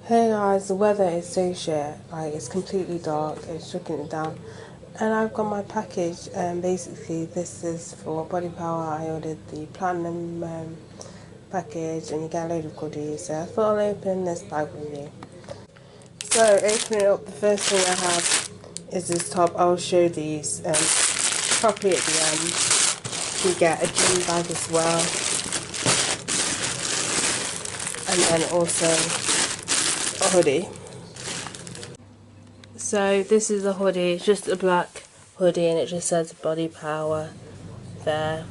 Hey guys, the weather is so shit. Like, it's completely dark, it's stripping it down. And I've got my package, and basically this is for Body Power. I ordered the platinum package, and you get a load of goodies. So I thought I'll open this bag with you. So opening up, the first thing I have is this top. I'll show these properly at the end. You get a gym bag as well, and then also a hoodie. So this is a hoodie, it's just a black hoodie, and it just says Body Power there.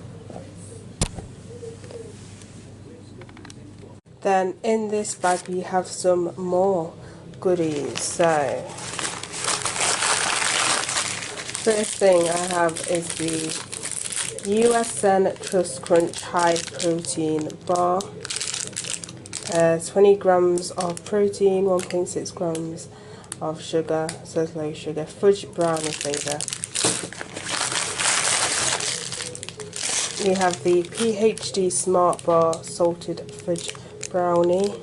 Then in this bag we have some more goodies. So first thing I have is the USN Trust Crunch High Protein Bar. 20 grams of protein, 1.6 grams of sugar, so it's low sugar, fudge brownie flavour. We have the PhD Smart Bar Salted Fudge Brownie.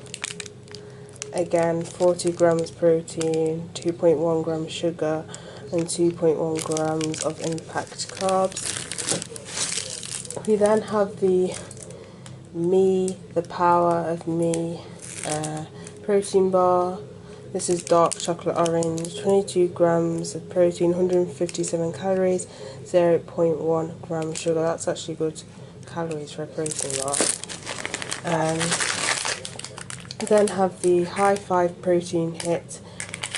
Again, 40 grams protein, 2.1 grams sugar, and 2.1 grams of impact carbs. We then have the The Power of Me protein bar. This is dark chocolate orange, 22 grams of protein, 157 calories, 0.1 gram sugar. That's actually good calories for a protein bar. Then have the High Five Protein Hit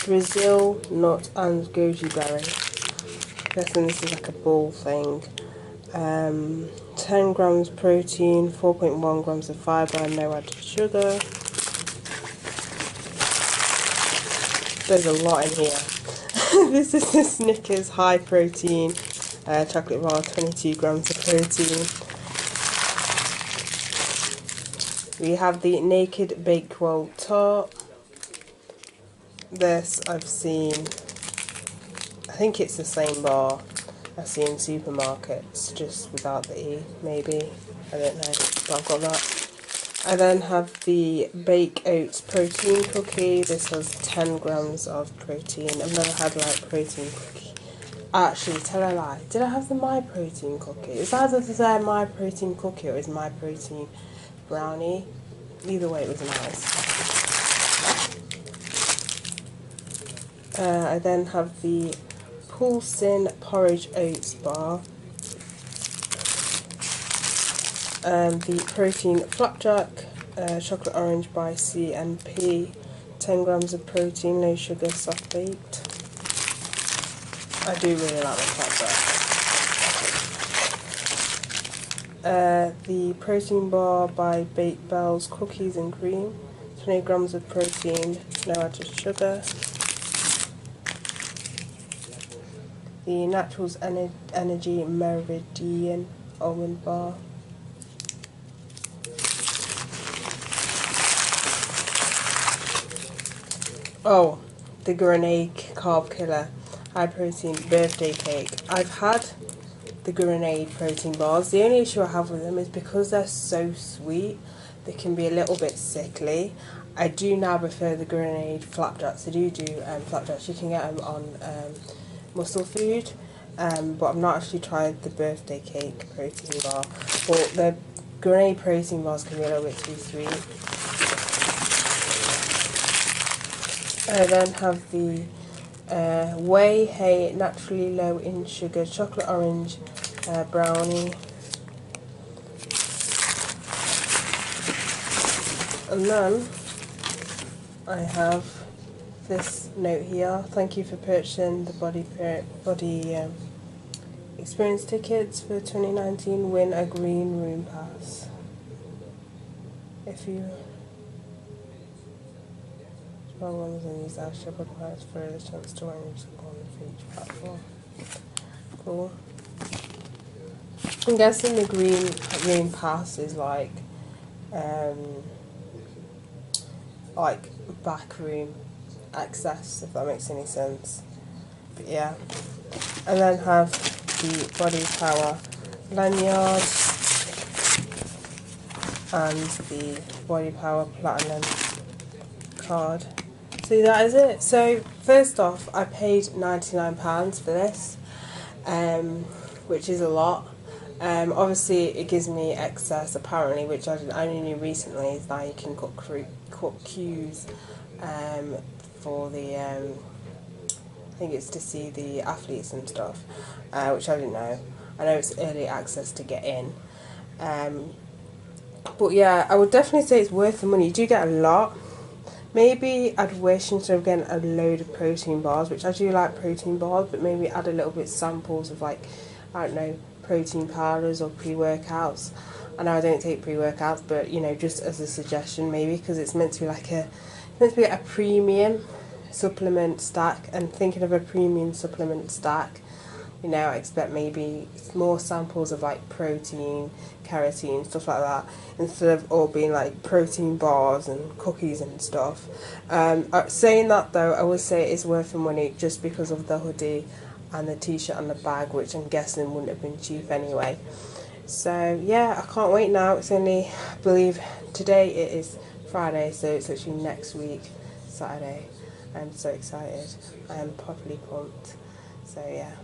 Brazil Nut and Goji Berry. I'm guessing this is like a ball thing. 10 grams protein, 4.1 grams of fibre, no added sugar. There's a lot in here. This is the Snickers High Protein chocolate bar, 22 grams of protein. We have the Naked Bakewell Tart. This I've seen, I think it's the same bar I see in supermarkets, just without the E, maybe. I don't know, but I've got that. I then have the Bake Oats protein cookie. This has 10 grams of protein. I've never had like protein cookie. Actually, tell a lie. Did I have the My Protein cookie? It's either the My Protein cookie or it's My Protein brownie. Either way, it was nice. I then have the Poulsen Porridge Oats bar. The Protein Flapjack Chocolate Orange by C&P, 10 grams of protein, no sugar, soft baked. I do really like the flapjack. The Protein Bar by Baked Bells Cookies and Cream, 20 grams of protein, no added sugar. The Naturals Energy Meridian Almond Bar. Oh, the Grenade Carb Killer High Protein Birthday Cake. I've had the Grenade protein bars. The only issue I have with them is because they're so sweet, they can be a little bit sickly. I do now prefer the Grenade Flapjacks. They do flapjacks. You can get them on Muscle Food, but I've not actually tried the Birthday Cake protein bar. But the Grenade protein bars can be a little bit too sweet. I then have the Way Hey Naturally Low in Sugar Chocolate Orange Brownie. And then I have this note here. Thank you for purchasing the Body Experience tickets for 2019. Win a green room pass. If you ones and use our ship requires for the chance to run music on the each platform. Cool. I'm guessing the green pass is like back room access, if that makes any sense. But yeah. And then have the Body Power lanyard and the Body Power Platinum card. literally that is it. So first off, I paid £99 for this, which is a lot. Obviously it gives me excess apparently, which I only knew recently, is that you can cut queues for the I think it's to see the athletes and stuff, which I didn't know. I know it's early access to get in. But yeah, I would definitely say it's worth the money. You do get a lot. Maybe I'd wish, instead of getting a load of protein bars, which I do like protein bars, but maybe add a little bit samples of, like, I don't know, protein powders or pre-workouts. I know I don't take pre-workouts, but you know, just as a suggestion maybe, because it's meant to be a premium supplement stack, and thinking of a premium supplement stack, you know, I expect maybe more samples of like protein, keratin, stuff like that, instead of all being like protein bars and cookies and stuff. Saying that though, I would say it's worth the money just because of the hoodie and the t-shirt and the bag, which I'm guessing wouldn't have been cheap anyway. So yeah, I can't wait now. It's only, I believe today it is Friday, so it's actually next week, Saturday. I'm so excited. I am properly pumped. So yeah.